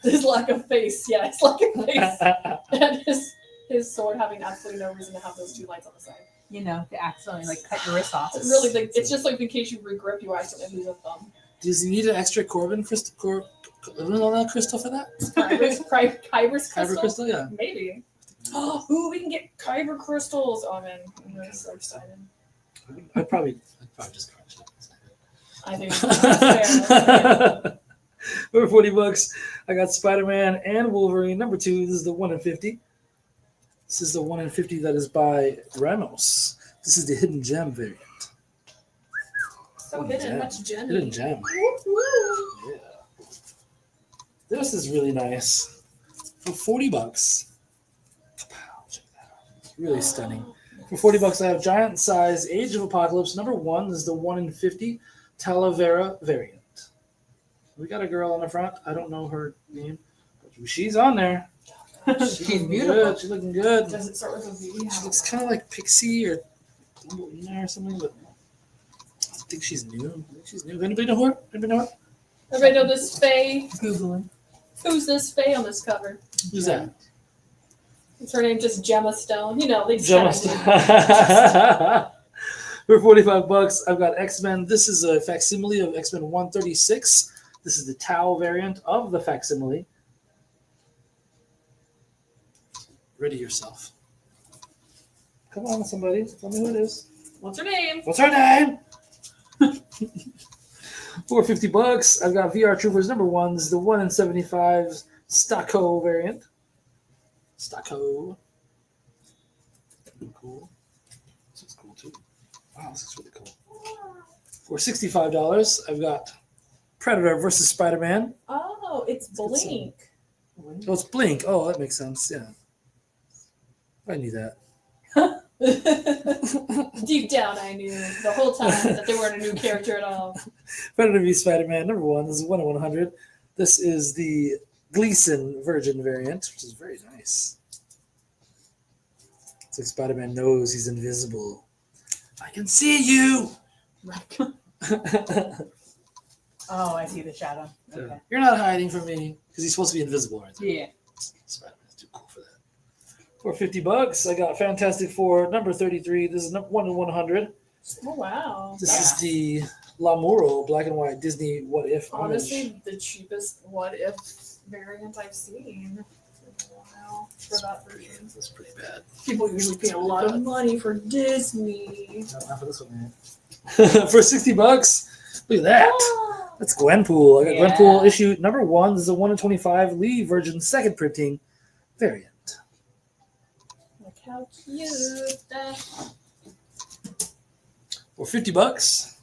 His lack of face. Yeah, his lack of face. And his sword having absolutely no reason to have those two lights on the side. You know, to accidentally like cut your wrist off. It's really like it's just like in case you regrip, you accidentally lose a thumb. Does he need an extra Corbin crystal? Crystal for that? Kyber's Kyber crystal? crystal, yeah. Maybe. Oh, ooh, we can get Kyber crystals. Oh man, I'm so excited. I'd probably just crunch it. I think that's fair. For $40, I got Spider-Man and Wolverine number 2. This is the 1 in 50. This is the 1 in 50 that is by Ramos. This is the Hidden Gem variant. So hidden, much gem. Hidden gem. Yeah. This is really nice. For $40. Kapow, check that out. Really stunning. For $40, I have giant size Age of Apocalypse. Number 1 is the 1 in 50 Talavera variant. We got a girl on the front. I don't know her name, but she's on there. She's looking beautiful. Good. She's looking good. Does it start with a V? She looks kind of like Pixie or Thumbelina or something, but I think she's new. Anybody know her? Everybody know this Faye? Googling. Who's this Faye on this cover? Who's that? Is her name just Gemma Stone? You know, they just Gemma kinda For $45, I've got X-Men. This is a facsimile of X-Men 136. This is the Tau variant of the facsimile. Ready yourself. Come on, somebody. Tell me who it is. do. What's her name? What's her name? For $50, I've got VR Troopers number 1. This is the 1 in 75 Stocko variant. Stocko. Cool. This looks cool too. Wow, this is really cool. For $65, I've got Predator versus Spider-Man. Oh, it's Blink. Oh, it's Blink. Oh, that makes sense. Yeah. I knew that. Deep down, I knew the whole time that they weren't a new character at all. Predator v Spider-Man number 1. This is 1 in 100. This is the Gleason Virgin variant, which is very nice. It's like Spider-Man knows he's invisible. I can see you. Oh, I see the shadow. Okay. You're not hiding from me because he's supposed to be invisible, right? Yeah. Spider-Man's too cool for that. For $50, I got Fantastic Four number 33. This is 1 in 100. Oh, wow. This is the Lamuro black and white Disney What If Honestly, image. the cheapest What If variant I've seen. Wow, for that version. That's pretty bad. People usually pay a lot of money for Disney. Not for this one, man. For $60, look at that. That's Gwenpool. I got Gwenpool issue number 1. This is a 1 in 25 Lee Virgin second printing variant. Look how cute that. For $50,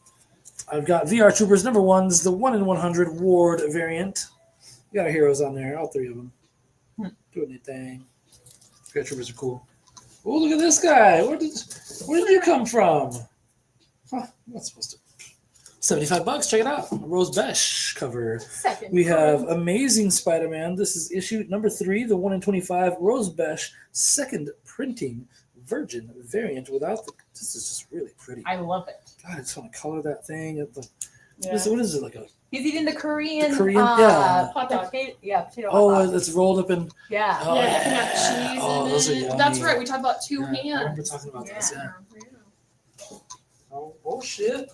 I've got VR Troopers number 1. This is the 1 in 100 Ward variant. You got our heroes on there, all 3 of them. Doing their thing. VR Troopers are cool. Oh, look at this guy. Where did you come from? Huh, I'm not supposed to. $75. Check it out. A Rose Besh cover. Second. We have Amazing Spider-Man. This is issue number 3, the 1 in 25 Rose Besh second printing Virgin variant without the. This is just really pretty. I love it. God, I just want to color that thing. Yeah. What is it like a? He's eating the Korean. Yeah. Hot dog. Potato, potato hot Oh, dog. it's rolled up in. Yeah. Oh, Yeah, it can have cheese Oh, in those are it. yummy. That's right. We talked about two Yeah, I remember hands. talking about this. Yeah. Yeah. Oh shit!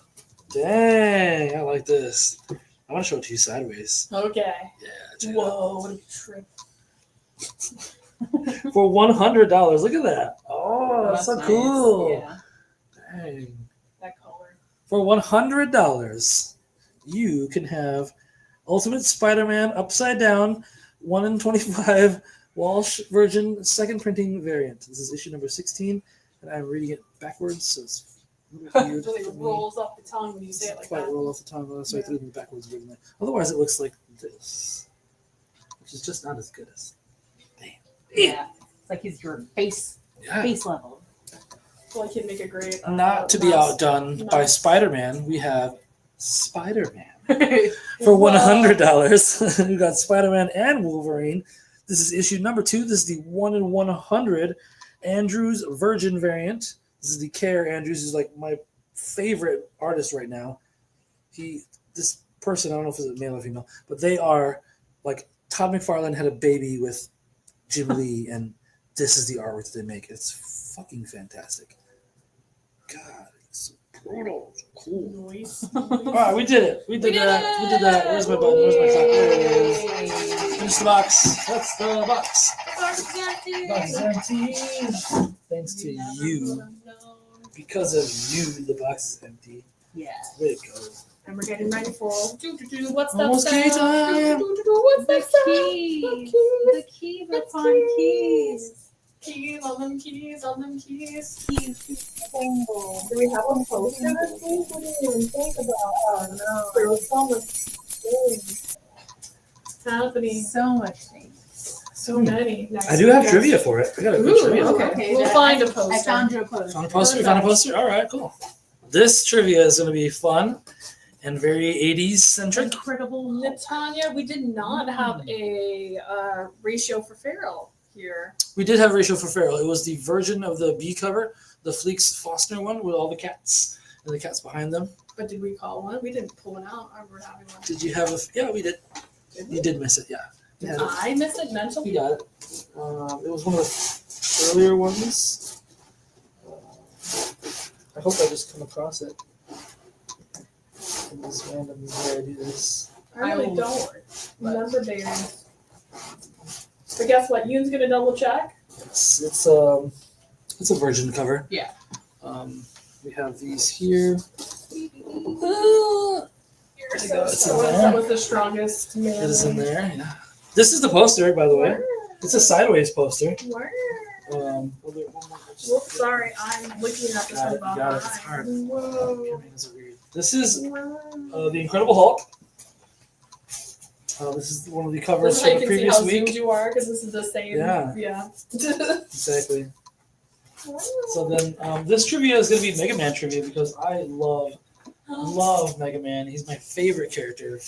Dang, I like this. I want to show it to you sideways. Okay. Yeah. check it Whoa, what a trip. out. For $100, look at that. Oh, that's so nice. cool. Yeah. Dang. That color. For $100, you can have Ultimate Spider-Man Upside Down 1 in 25 Walsh Virgin second printing variant. This is issue number 16, and I'm reading it backwards, so it's a little weird. It really for me. rolls off the tongue when you say it like Quite that. roll off the tongue, so I Yeah. threw it backwards version. Otherwise, it looks like this, which is just not as good as. Yeah. It's like he's your face Yeah. level. Well, I can make a great. Not to be mouse. outdone by mouse. Spider-Man, we have Spider-Man. For Whoa. $100, we got Spider-Man and Wolverine. This is issue number 2. This is the 1 in 100 Andrews Virgin variant. This is the Care Andrews, who's like my favorite artist right now. This person, I don't know if it's male or female, but they are like Todd McFarlane had a baby with Jim Lee, and this is the artwork that they make. It's fucking fantastic. God, it's so brutal. It's cool. Nice. All right, we did it. We did that. We did that. Where's my button? Where's my clock? There it is. Finish the box. That's the box. Box is empty. Thanks to you. Because of you, the box is empty. Yeah. Way to go. And we're getting ready for what's that Almost key sound? time. What's that sound? The keys. The keys are fun keys. Keys on them keys on them keys. Do Do we have a poster this week? What do you even think about? Oh no. There was so much things happening. So much things. So many. Next I do have week. trivia for it. I got a good Ooh, trivia. okay. We'll find a I poster. found you a poster. Found a poster? You found a poster? All right, cool. This trivia is going to be fun and very 80s centric. Incredible. Natanya, we did not have a ratio for Farrell here. We did have ratio for Farrell. It was the version of the B cover, the Fleeks Foster one with all the cats and the cats behind them. But did we call one? We didn't pull one out. I remember having one. Did you have a? Yeah, we did. Did we? You did miss it. Yeah. Did I miss it mentally? You got it. It was one of the earlier ones. I hope I just come across it. In this random way I do this. I really will- don't remember days. But guess what? Yoon's gonna double check. It's a virgin cover. Yeah. We have these here. Here's It's in the one there. that was the strongest man. It is in there. Yeah. This is the poster, by the way. It's a sideways poster. Whoops, sorry, I'm looking at this Got one it, behind. got it, it's hard. Whoa. Cameron is weird. This is the Incredible Hulk. This is one of the covers This is how from you the can see previous how zoomed week. you are, because this is the same. Yeah. Yeah. Exactly. So then this trivia is going to be Mega Man trivia because I love Mega Man. He's my favorite character.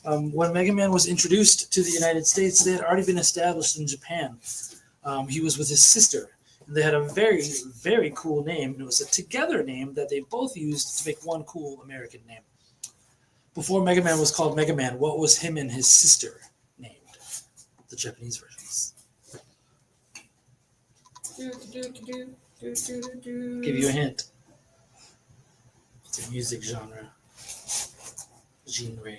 When Mega Man was introduced to the United States, they had already been established in Japan. He was with his sister, and they had a very, very cool name. And it was a together name that they both used to make one cool American name. Before Mega Man was called Mega Man, what was him and his sister named? The Japanese versions. Give you a hint. It's a music genre. Genre.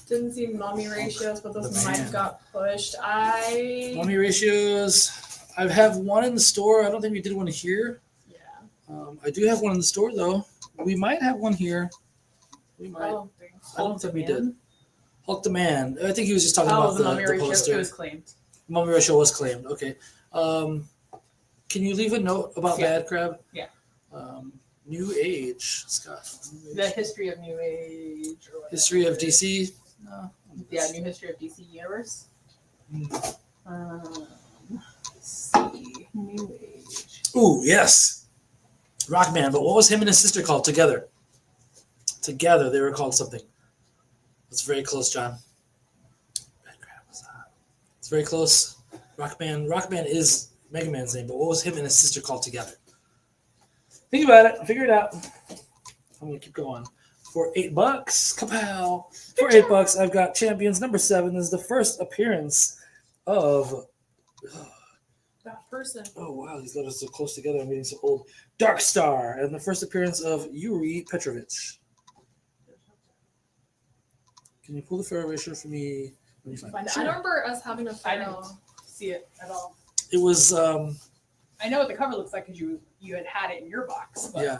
Didn't see mummy ratios, but those The might man. have got pushed. Mummy ratios. I have one in the store. I don't think we did one here. Yeah. I do have one in the store though. We might have one here. We might. I don't think we did. Hulk the Man. I think he was just talking about the mummy the ratio. poster. It was claimed. Mummy ratio was claimed. Okay. Can you leave a note about Yeah. Bad Crab? Yeah. New Age, Scott. New Age. The history of New Age. Or whatever. History of DC. No. Yeah, New History of DC Universe. Hmm. Let's see. New Age. Ooh, yes. Rockman. But what was him and his sister called together? Together, they were called something. It's very close, John. Bad Crab was it's very close. Rockman. Rockman is Mega Man's name, but what was him and his sister called together? Think about it. Figure it out. I'm gonna keep going. For $8, kapow! For $8, I've got Champions number 7. This is the first appearance of. That person. Oh wow, these letters are so close together. I'm getting so old. Dark Star, and the first appearance of Yuri Petrovich. Can you pull the Ferro Erasure for me when you find it? I don't remember us having a I didn't photo. see it at all. It was I know what the cover looks like because you had it in your box. But yeah.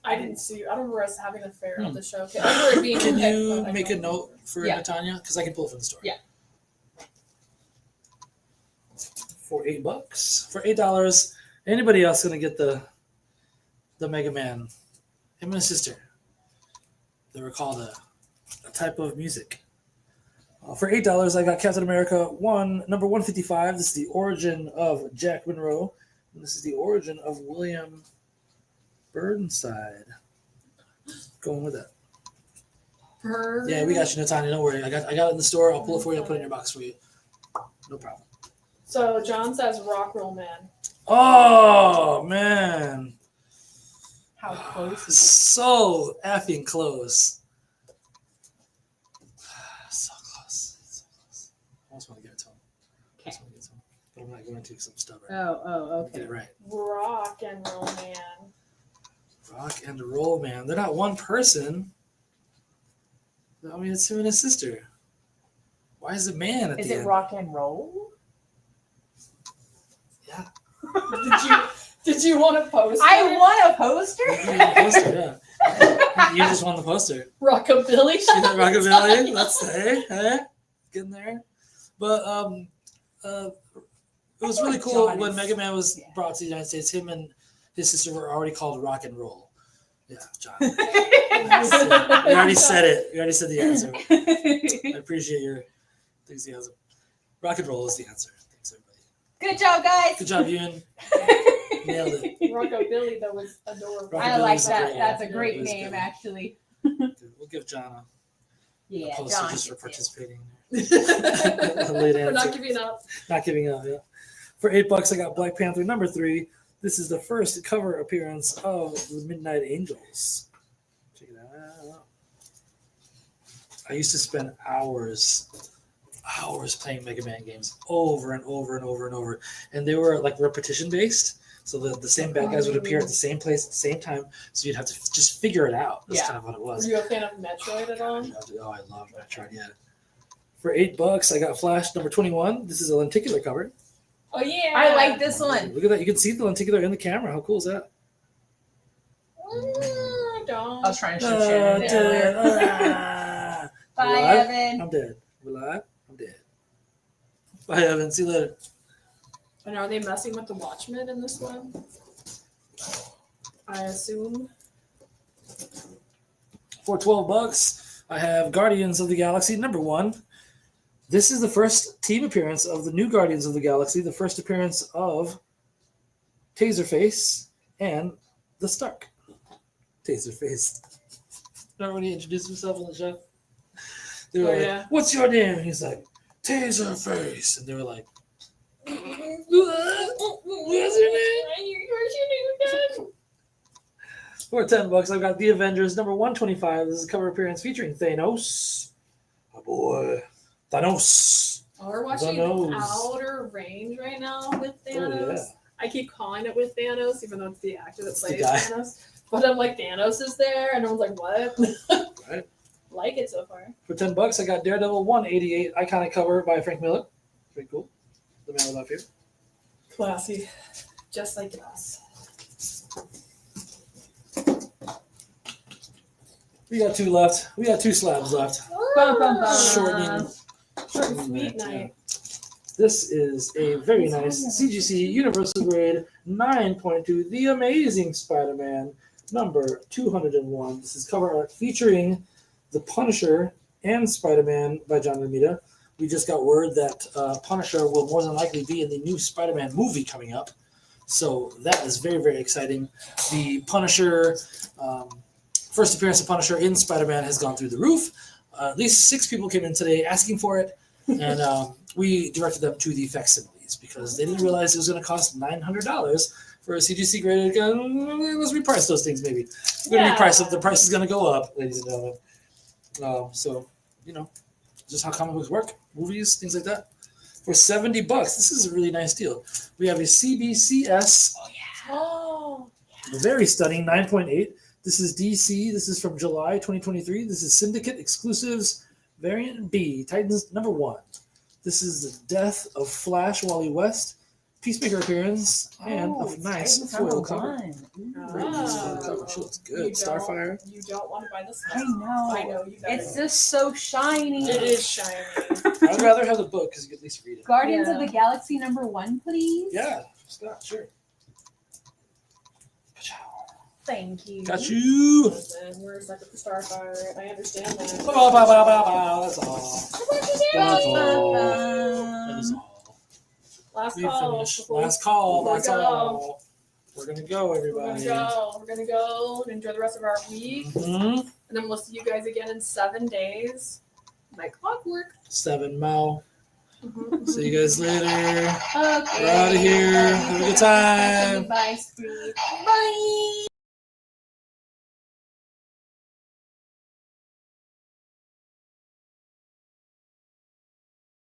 I didn't see. I don't remember us having a fair at Hmm. the show. I remember it being. Can okay, you but I make a don't note remember. for Yeah. Natanya? Because I can pull it from the store. Yeah. For $8. For $8, anybody else gonna get the Mega Man? Him and his sister. They were called a type of music. For $8, I got Captain America number 155. This is the origin of Jack Monroe. And this is the origin of William Burnside. Going with it. Yeah, we got you, Natanya. Don't worry. I got it in the store. I'll pull it for you. I'll put it in your box for you. No problem. So John says Rock Roll Man. Oh man, how close is so effing close. So close. So close. I almost want to give it to him. Okay. But I'm not going to because I'm stubborn. Oh, Get okay. it right. Rock and Roll Man. Rock and roll, man. They're not one person. I mean, it's him and his sister. Why is it man at Is the it end? rock and roll? Yeah. Did you want to post? I want a poster. Yeah, You just won the poster. Rockabilly. See that rockabilly? Let's say, hey, getting there. But it was really cool John when is- Mega Man was yeah. brought to the United States. Him and his sister were already called Rock and Roll. Yeah, John. We already said it. We already said the answer. I appreciate your enthusiasm. Rock and Roll is the answer. Thanks, everybody. Good job, guys. Good job, Ewan. Nailed it. Rockabilly, that was adorable. Rockabilly I like is that. great. That's a Yeah, great it was name, good. actually. Good. We'll give John a Yeah, poster John. just for gets it. participating. A late We're not answer. giving up. Not giving up, yeah. For $8, I got Black Panther #3. This is the first cover appearance of the Midnight Angels. Check it out. I used to spend hours playing Mega Man games over and over and over and over. And they were like repetition based. So the same bad guys would appear at the same place at the same time. So you'd have to just figure it out. That's Yeah. kind of what it Were was. you a fan of Metroid at all? Oh, I love Metroid, yeah. For $8, I got Flash #21. This is a lenticular cover. Oh yeah. I like this one. Look at that. You can see the lenticular in the camera. How cool is that? Don't. I was trying to show Shannon it earlier. Bye, What? Evan. I'm dead. We're live. I'm dead. Bye, Evan. See you later. And are they messing with the Watchmen in this one? I assume. For $12, I have Guardians of the Galaxy #1. This is the first team appearance of the new Guardians of the Galaxy, the first appearance of Taserface and the Stark. Taserface. Remember when he introduced himself on the show? They were Oh, like, yeah. "What's your name?" And he's like, "Taserface." And they were like, "What's your name?" For $10, I've got The Avengers #125. This is a cover appearance featuring Thanos. Oh boy. Thanos. Oh, we're watching Thanos. Outer Range right now with Oh, Thanos. yeah. I keep calling it with Thanos, even though it's the actor that It's the plays guy. Thanos. But I'm like, Thanos is there, and everyone's like, what? Right. Like it so far. For $10, I got Daredevil 188 iconic cover by Frank Miller. Pretty cool. The man without fear. Classy. Just like us. We got two left. We got two slabs left. Bum, bum, bum. Shortening. Short and sweet night. This is a very nice CGC Universal Grade 9.2 The Amazing Spider-Man #201. This is cover art featuring The Punisher and Spider-Man by John Romita. We just got word that Punisher will more than likely be in the new Spider-Man movie coming up. So that is very, very exciting. The Punisher, first appearance of Punisher in Spider-Man has gone through the roof. At least 6 people came in today asking for it. And we directed them to the facsimiles because they didn't realize it was going to cost $900 for a CGC graded gun. Let's reprice those things maybe. We're going to reprice them. The price is going to go up, ladies and gentlemen. So, you know, just how comic books work, movies, things like that. For $70, this is a really nice deal. We have a CBCS, Oh. very stunning, 9.8. This is DC. This is from July 2023. This is Syndicate Exclusives Variant B, Titans #1. This is the death of Flash Wally West, Peacemaker appearance, and a nice foil cover. Very nice foil cover. She looks good. You Starfire. You don't want to buy this I one. know. I know. You better. It's just so shiny. It is shiny. I'd rather have the book because you can at least read it. Guardians of Yeah. the Galaxy #1, please. Yeah, Scott, sure. Thank you. Got you. Listen, we're stuck with the Starfire. I understand that. That's all. That's all. That is all. Last We call. finished. before- Last call. before we That's go. all. We're gonna go, We're everybody. gonna go. We're gonna go and enjoy the rest of our week, Mhm. and then we'll see you guys again in 7 days. Like clockwork. 7 Mel. Mhm. See you guys later. Okay. We're outta here. Have a good time. Goodbye, Steve. Bye.